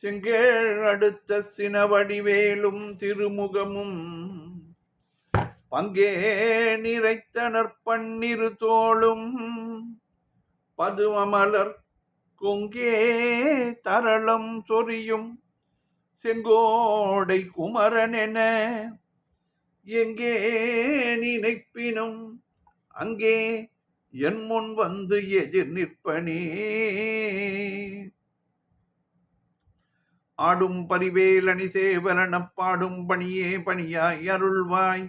செங்கேழ் அடுத்த சினவடிவேலும் திருமுகமும் பங்கே நிறைத்தனர் பன்னிரு தோளும் பதுமமலர் கொங்கே தரளம் சொரியும் செங்கோடை குமரனென எங்கே நினைப்பினும் அங்கே என் முன் வந்து எதிர் நிற்பனே. ஆடும் பரிவேலணி சேவலனப் பாடும் பணியே பணியாய் அருள்வாய்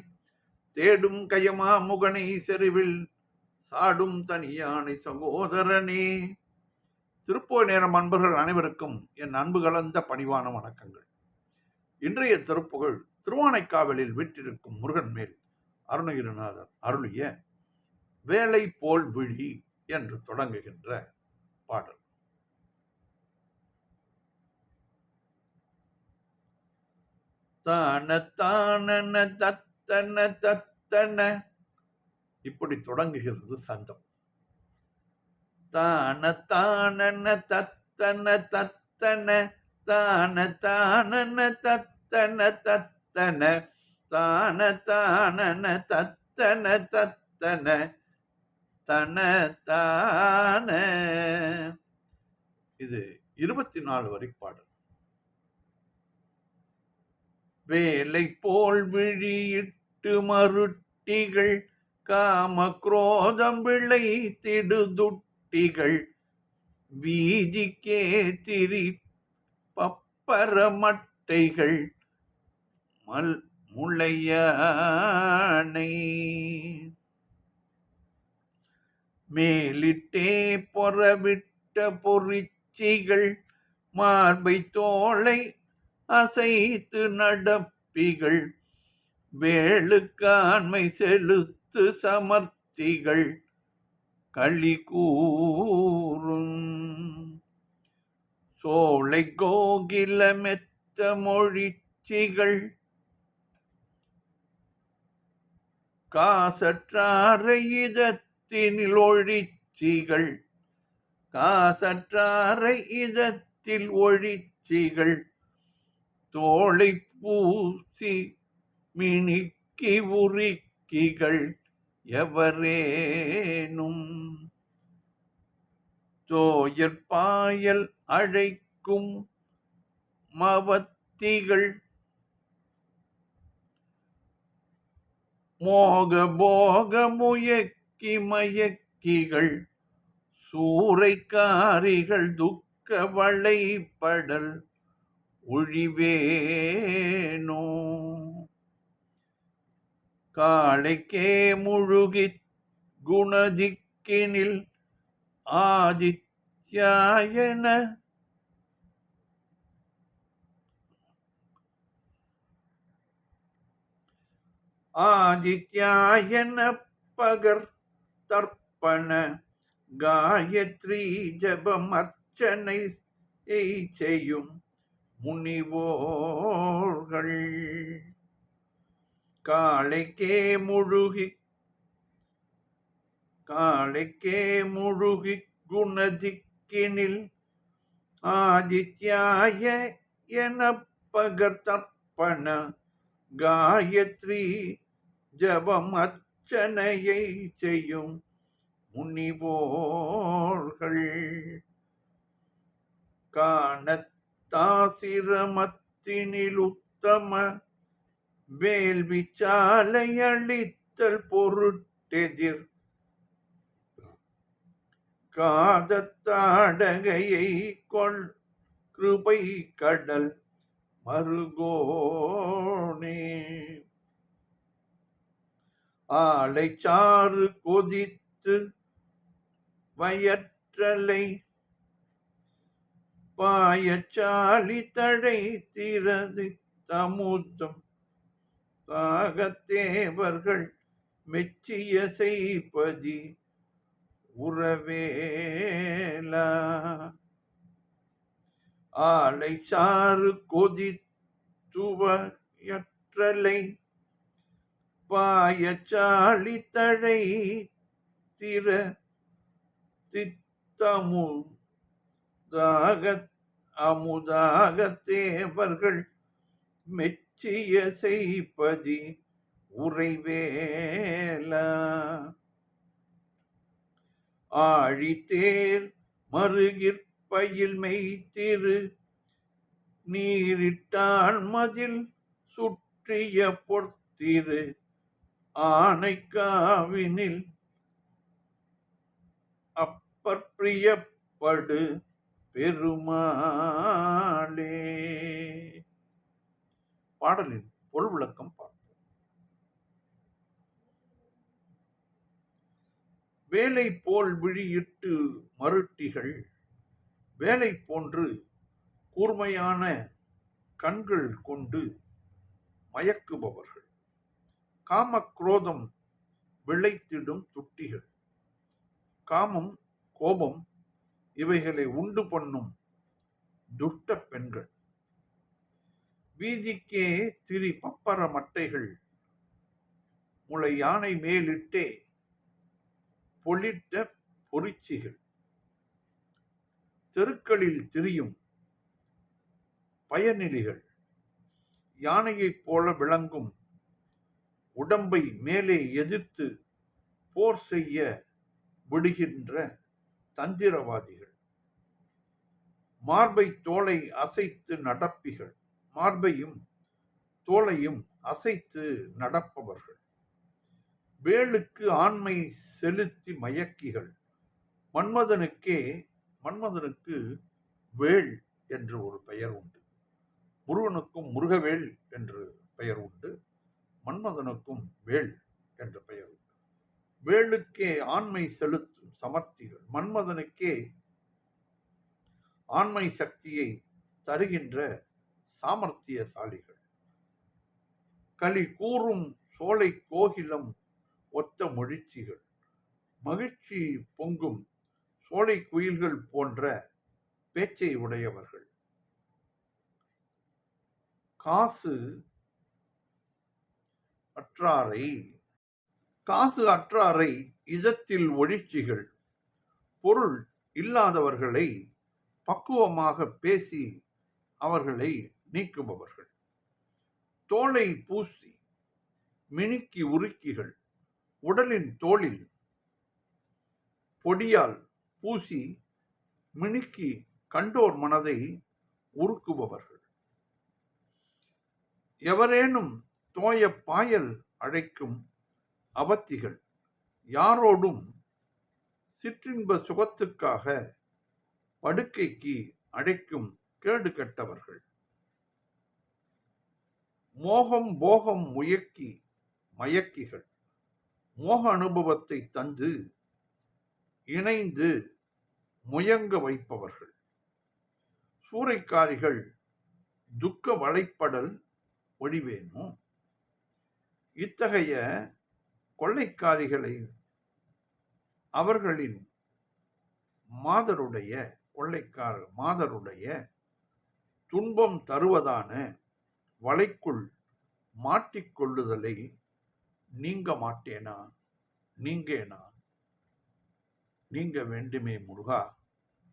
தேடும் கயமா முகனை செருவில் சாடும் தனியானை சகோதரனே. திருப்போய் நேரம் அன்பர்கள் அனைவருக்கும் என் அன்பு கலந்த பணிவான வணக்கங்கள். இன்றைய திருப்புகழ் திருவானைக்காவலில் வீற்றிருக்கும் முருகன் மேல் அருணகிரிநாதர் அருளிய வேலை போல் விழி என்று தொடங்குகின்ற பாடல். தான தானன தத்தன தத்தன இப்படி தொடங்குகிறது சந்தம். தான தானன தத்தன தத்தன தான தானன தத்தன தத்தன தான தானன தத்தன தத்தன தன தான. இது 24 வரி பாடல். வேலை போல் விழியிட்டு மருட்டிகள் காம குரோதம் விளை திடுதுட்டிகள் வீதிக்கே திரி பப்பரமட்டைகள் முளையானை மேலிட்டே பொறவிட்ட பொறிச்சிகள் மார்பை தோளை அசைத்து நடப்பிகள் வேளுக்காண்மை செலுத்து சமர்த்திகள் களி கூறும் சோலை கோகில மெத்த மொழிச்சிகள் காசற்றாரை இதத்தினில் ஒழிச்சிகள் காசற்றாரை இதத்தில் ஒழிச்சிகள் தோளை பூசி மினிக்கி உரிக்கிகள் எவரேனும் தோயற் பாயல் அழைக்கும் மவத்திகள் மோக போக முயக்கி மயக்கிகள் சூறைக்காரிகள் துக்க வளைப்படல் ஒழிவேனோ காளைக்கே முழுகி குணதிக்கினில் ஆதித்யாயன ஆதித்யாயன பகர் தர்ப்பண காயத்ரி ஜபம் அர்ச்சனை செய்யும் முனிவோர்கள் காளைக்கே முழுகி குணதிக்கினில் ஆதித்யாய என பகர் தர்ப்பண காயத்ரி ஜபம் அர்ச்சனையை செய்யும் முனிவோர்கள் காணத்தாசிரமத்தினில் உத்தம வேள்வி சாலை அளித்தல் பொருட்டெதிர் காதத்தாடகையை கொள் கிருபை கடல் மருகோனே ஆளை சாறு கொதித்து வயற்றலை பாயச்சாலி தழை திறது தமுத்தம் தாகத்தேவர்கள் மெச்சிய செய்பதி உறவேலா ஆளை சாறு கொதித்துவயற்றலை பாயச்சாலி தழை திற தித்தமு தாக அமுதாக தேவர்கள் மெச்சிய செய்பதி உறைவேலா. ஆழித்தேர் மருகிற் மெய்த்திரு நீரிட்டான் மதில் சுற்றிய பொற்திரு ஆனைக்காவினில் அப்பற்பிரியப்படு பெருமாளே. பாடலின் பொருள் விளக்கம் பார்ப்போம். வேலை போல் விழியிட்டு மருட்டிகள் வேலை போன்று கூர்மையான கண்கள் கொண்டு மயக்குபவர்கள், காமக்ரோதம் விளைத்திடும் துட்டிகள், காமம் கோபம் இவைகளை உண்டு பண்ணும் துஷ்ட பெண்கள், வீதிக்கே திரி பப்பர மட்டைகள் முளை யானை மேலிட்டே பொலிட்ட பொறிச்சிகள், தெருக்களில் திரியும் பயனிலிகள், யானையைப் போல விளங்கும் உடம்பை மேலே எதிர்த்து போர் செய்ய விடுகின்ற தந்திரவாதிகள், மார்பை தோலை அசைத்து நடப்பிகள், மார்பையும் தோலையும் அசைத்து நடப்பவர்கள், வேலுக்கு ஆண்மை செலுத்தி மயக்கிகள், மன்மதனுக்கு வேள் என்று ஒரு பெயர் உண்டு. முருகனுக்கும் முருகவேள் என்று பெயர் உண்டு. மன்மதனுக்கும் வேள் என்ற பெயர் உண்டு. வேளுக்கே ஆண்மை செலுத்தும் சமர்த்திகள், மன்மதனுக்கே ஆண்மை சக்தியை தருகின்ற சாமர்த்தியசாலிகள், களி கூறும் சோலை கோகிலம் ஒத்த மொழிச்சிகள், மகிழ்ச்சி பொங்கும் சோலை குயில்கள் போன்ற பேச்சை உடையவர்கள், காசு அற்றாரை இதத்தில் ஒழிச்சிகள், பொருள் இல்லாதவர்களை பக்குவமாக பேசி அவர்களை நீக்குபவர்கள், தோலை பூசி மினுக்கி உருக்கிகள், உடலின் தோளில் பொடியால் பூசி மினுக்கி கண்டோர் மனதை உருக்குபவர்கள், எவரேனும் தோய பாயல் அழைக்கும் அவத்திகள், யாரோடும் சிற்றின்ப சுகத்துக்காக படுக்கைக்கு அடைக்கும் கேடு கெட்டவர்கள், மோகம் போகம் முயக்கி மயக்கிகள், மோக அனுபவத்தை தந்து இணைந்து முயங்க வைப்பவர்கள், சூறைக்காரிகள் துக்க வளைப்படல் ஒழிவேனோ. இத்தகைய கொள்ளைக்காரிகளை அவர்களின் மாதருடைய துன்பம் தருவதான வலைக்குள் மாட்டிக்கொள்ளுதலை நீங்க மாட்டேனா, நீங்கேனா, நீங்க வேண்டுமே முருகா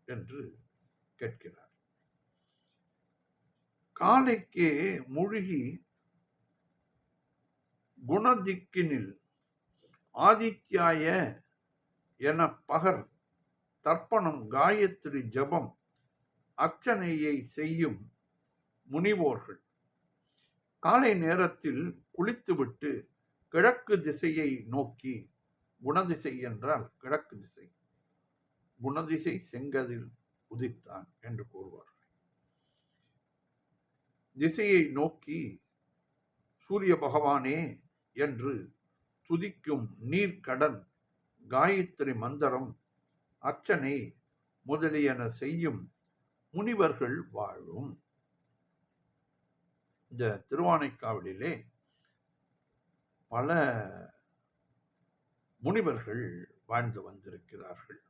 என்று கேட்கிறார். காலைக்கே மூழ்கி குணதிக்கினில் ஆதித்யாய என பகர் தர்ப்பணம் காயத்ரி ஜபம் அர்ச்சனையை செய்யும் முனிவோர்கள், காலை நேரத்தில் குளித்துவிட்டு கிழக்கு திசையை நோக்கி, குணதிசை என்றால் கிழக்கு திசை, குணதிசை செங்கதில் உதித்தான் என்று கூறுவார்கள், திசையை நோக்கி சூரிய பகவானே என்று துதிக்கும் நீர்க்கடன் காயத்ரி மந்திரம் அர்ச்சனை முதலியன செய்யும் முனிவர்கள் வாழும். இந்த திருவானைக்காவலிலே பல முனிவர்கள் வாழ்ந்து வந்திருக்கிறார்கள்.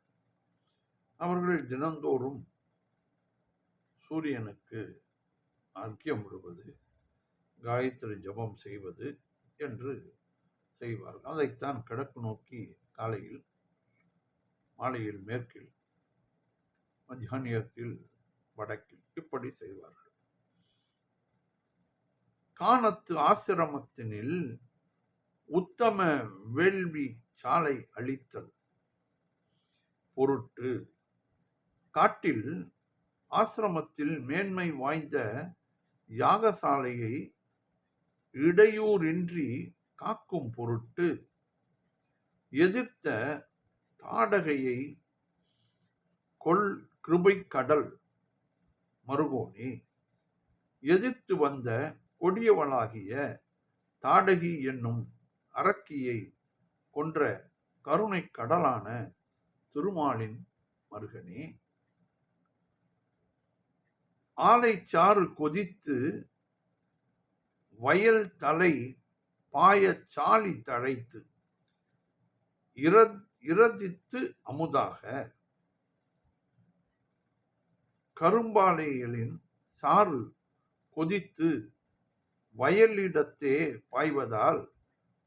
அவர்கள் தினந்தோறும் சூரியனுக்கு அர்க்கியம் விடுவது, காயத்ரி ஜபம் செய்வது என்று செய்வார்கள். அதைத்தான் கிழக்கு நோக்கி காலையில், மாலையில் மேற்கில், மத்தியானியத்தில் வடக்கில் இப்படி செய்வார்கள். கானத்து ஆசிரமத்தினில் உத்தம வேள்வி சாலை அளித்தல் பொருட்டு காட்டில் ஆசிரமத்தில் மேன்மை வாய்ந்த யாகசாலையை இடையூறின்றி காக்கும் பொருட்டு எதிர்த்த தாடகையை கொள் கிருபை கடல் மருகோனே, எதிர்த்து வந்த கொடியவளாகிய தாடகி என்னும் அரக்கியை கொன்ற கருணை கடலான திருமாலின் மருகனே, ஆலைச்சாறு கொதித்து வயல் தலை பாயச் சாலி தழைத்து இரதித்து அமுதாக கரும்பாலைகளின் சாறு கொதித்து வயலிடத்தே பாய்வதால்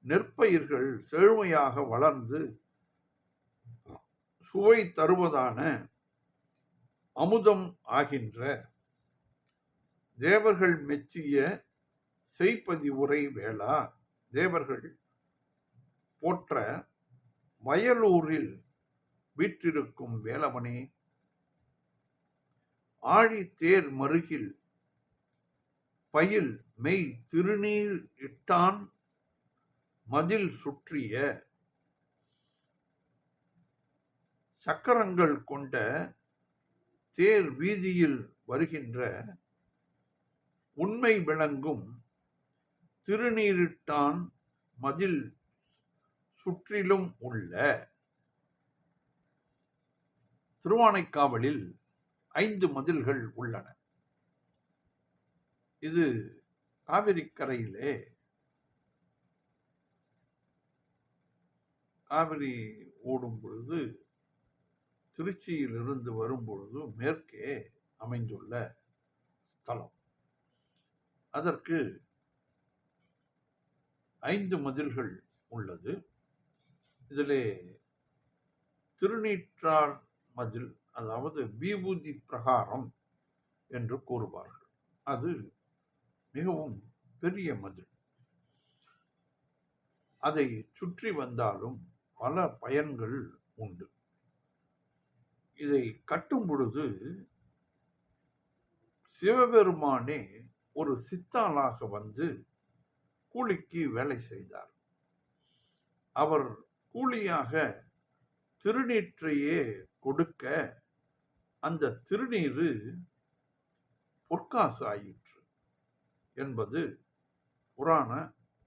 நெற்பயிர்கள் செழுமையாக வளர்ந்து சுவை தருவதான அமுதம் ஆகின்ற தேவர்கள் மெச்சிய செய்பதி உரை வேளா, தேவர்கள் போற்ற வயலூரில் வீற்றிருக்கும் வேலவனே, ஆழி தேர் மருகில் பயில் மெய் திருநீர் இட்டான் மதில் சுற்றிய சக்கரங்கள் கொண்ட தேர் வீதியில் வருகின்ற உண்மை விளங்கும் திருநீரிட்டான் மதில் சுற்றிலும் உள்ள திருவானைக்காவலில் 5 மதில்கள் உள்ளன. இது காவிரி கரையிலே காவிரி ஓடும் பொழுது திருச்சியிலிருந்து வரும்பொழுது மேற்கே அமைந்துள்ள ஸ்தலம். அதற்கு 5 மதில்கள் உள்ளது. இதிலே திருநீற்றார் மதில், அதாவது விபூதி பிரகாரம் என்று கூறுவார்கள். அது மிகவும் பெரிய மதில். அதை சுற்றி வந்தாலும் பல பயன்கள் உண்டு. இதை கட்டும் பொழுது சிவபெருமானே ஒரு சித்தாளாக வந்து கூலிக்கு வேலை செய்தார். அவர் கூலியாக திருநீற்றையே கொடுக்க அந்த திருநீரு பொற்காசு ஆயிற்று என்பது புராண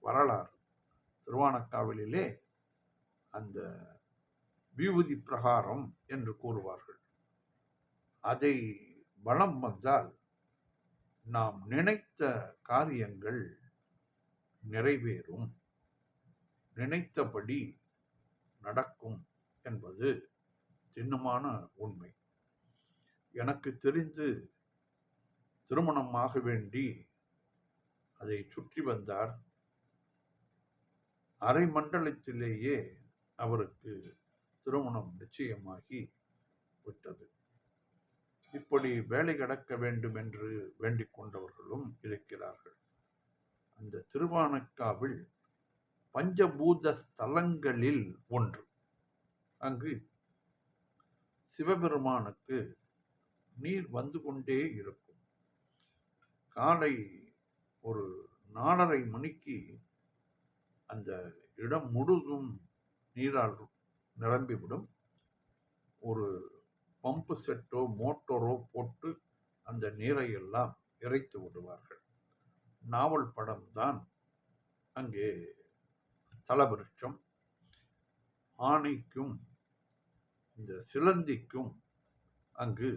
வரலாறு. திருவானக்காவலிலே அந்த விபூதி பிரகாரம் என்று கூறுவார்கள். அதை வலம் வந்தால் நாம் நினைத்த காரியங்கள் நிறைவேறும், நினைத்தபடி நடக்கும் என்பது திண்ணமான உண்மை. எனக்கு தெரிந்து திருமணமாக வேண்டி அதை சுற்றி வந்தார். அரை மண்டலத்திலேயே அவருக்கு திருமணம் நிச்சயமாகி விட்டது. இப்படி வேலை கடக்க வேண்டும் என்று வேண்டிக் கொண்டவர்களும் இருக்கிறார்கள். அந்த திருவானைக்காவில் பஞ்சபூத ஸ்தலங்களில் ஒன்று. அங்கு சிவபெருமானுக்கு நீர் வந்து கொண்டே இருக்கும். காலை ஒரு 4:30 மணிக்கு அந்த இடம் முழுதும் நீரால் நிரம்பிவிடும். ஒரு பம்பு செட்டோ மோட்டரோ போட்டு அந்த நீரை எல்லாம் இறைத்து விடுவார்கள். நாவல் படம் தான் அங்கே தலவிருட்சம். ஆணைக்கும் இந்த சிலந்திக்கும் அங்கு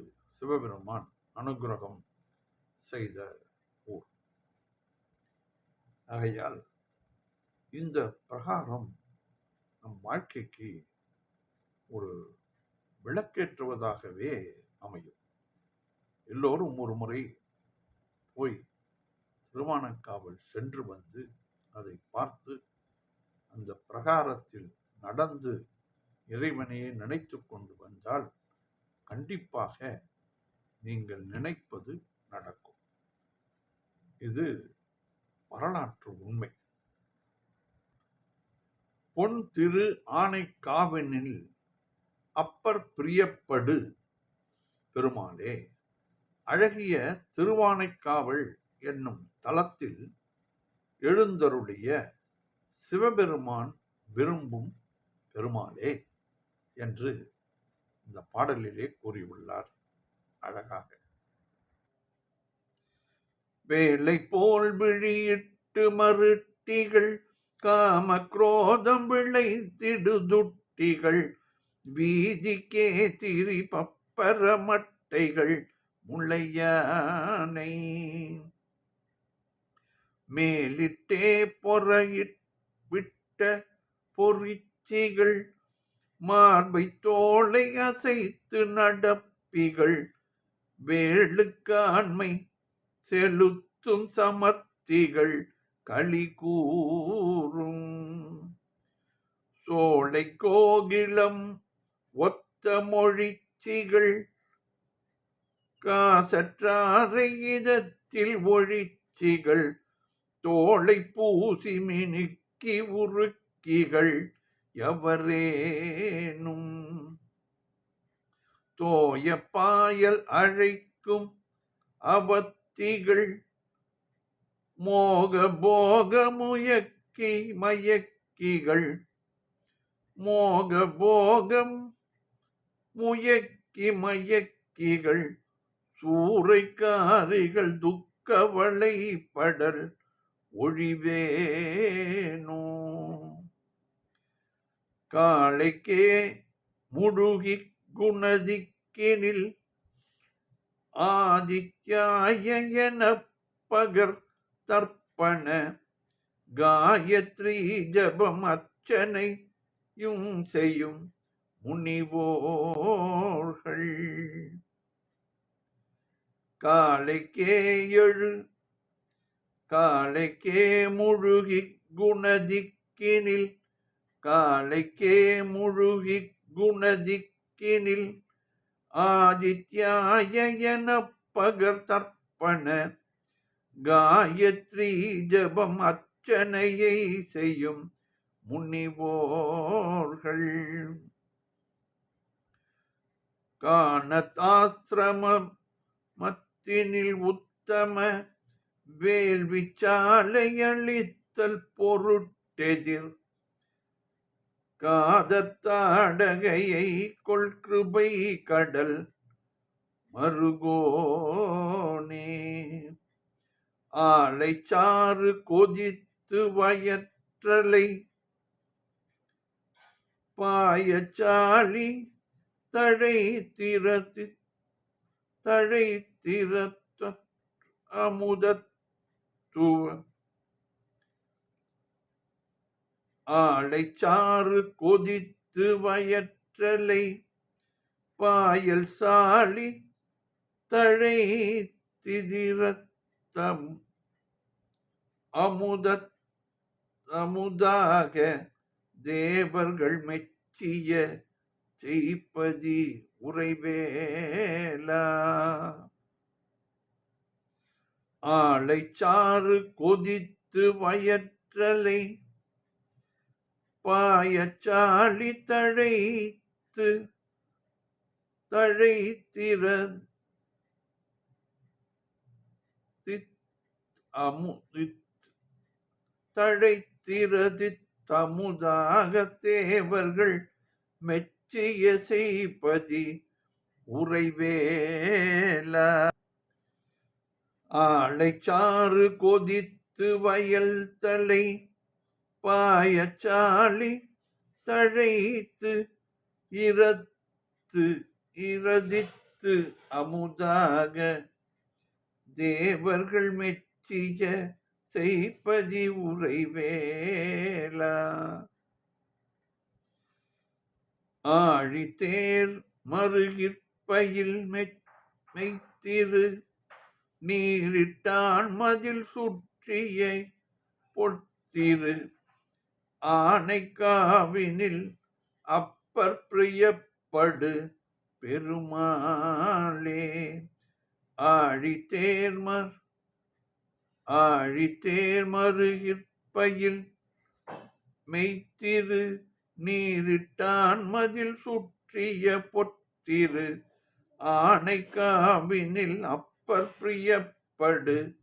சிவபெருமான் அனுகிரகம் செய்த ஊர். ஆகையால் இந்த பிரகாரம் நம் வாழ்க்கைக்கு ஒரு விளக்கேற்றுவதாகவே அமையும். எல்லோரும் ஒரு முறை போய் திருவானைக்காவல் சென்று வந்து அதை பார்த்து அந்த பிரகாரத்தில் நடந்து இறைவனையே நினைத்து கொண்டு வந்தால் கண்டிப்பாக நீங்கள் நினைப்பது நடக்கும். இது வரலாற்று உண்மை. பொன் திரு ஆனைக்காவனில் அப்பர் பிரியப்படு பெருமாளே, அழகிய திருவானைக்காவல் என்னும் தலத்தில் எழுந்தருளிய சிவபெருமான் விரும்பும் பெருமாளே என்று இந்த பாடலிலே கூறியுள்ளார் அழகாக. வேலை போல் விழியிட்டு மருட்டிகள் காம குரோதம் விளைத்திடுதுட்டிகள் வீதிக்கே திரி பப்பர மட்டைகள் முளையானை மேலிட்டே பொறையிட் விட்ட பொறிச்சிகள் மார்பை தோளை அசைத்து நடப்பிகள் வேளுக்காண்மை செலுத்தும் சமர்த்திகள் களி கூறும் சோலை கோகிலம் ஒத்த மொழிச்சிகள் காசற்றாரை இதத்தில் ஒழிச்சிகள் தோளை பூசி மினுக்கி உருக்கிகள் எவரேனும் தோய பாயல் அழைக்கும் அவத்திகள் மோக போக முயக்கி மயக்கிகள் மோக போகம் முயக்கி மயக்கிகள் சூறைக்காரிகள் துக்கவளை படல் ஒழிவேனோ காளைக்கே முழுகி குணதிக்கினில் ஆதித்யாய என பகர் தர்ப்பண காயத்ரி ஜபம் அர்ச்சனையும் செய்யும் முனிவோர்கள் காளைக்கே எழு காளைக்கே முழுகி குணதிக்கினில் காளைக்கே முழுகி குணதிக்கினில் ஆதித்யாய என பகர் தர்ப்பண காயத்ரி ஜபம் அர்ச்சனையை செய்யும் முனிவோர்கள் காணத்தாசிரமம் மத்தினில் உத்தம வேள்விச்சாலை அளித்தல் பொருட்டெதிர் காதத்தாடகையை கொள்கிருபை கடல் மருகோனே ஆலை சாறு கொதித்து வயற்றலை பாயச்சாலி தழை திறத்த அமுதத்துவ ஆலை சாறு கொதித்து வயற்றலை பாயல் சாலி தழை திதிரத்தம் அமுதாக தேவர்கள் மெச்சிய செய்ப்பதி உரைவேலா ஆலை சாறு கொதித்து வயற்றலை பாயச்சாலி தழைத்து தமுதாக தேவர்கள் மெச்சிய செய்பதி உரைவேலா ஆலை சாறு கொதித்து வயல் தலை பாயச்சாலி தழைத்து இரதித்து அமுதாக தேவர்கள் மெச்சிய செய்பதி உரைவேலா ஆழித்தேர் மருகிற்பயில் மெய்த்திரு நீரிட்டான் மதில் சுற்றிய பொற்திரு ஆனைக்காவினில் அப்பர் பிரியப்படு பெருமாளே ஆழித்தேர்மர் ஆழித்தேர்மருகிற்பயில் மெய்த்திரு நீரிட்டான் மதில் சுற்றிய பொத்திரு ஆனைக்காவினில் அப்பர் பிரியப்படு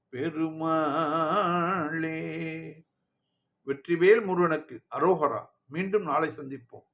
பெருமாளே. வெற்றிவேல் முருகனுக்கு அரோகரா. மீண்டும் நாளை சந்திப்போம்.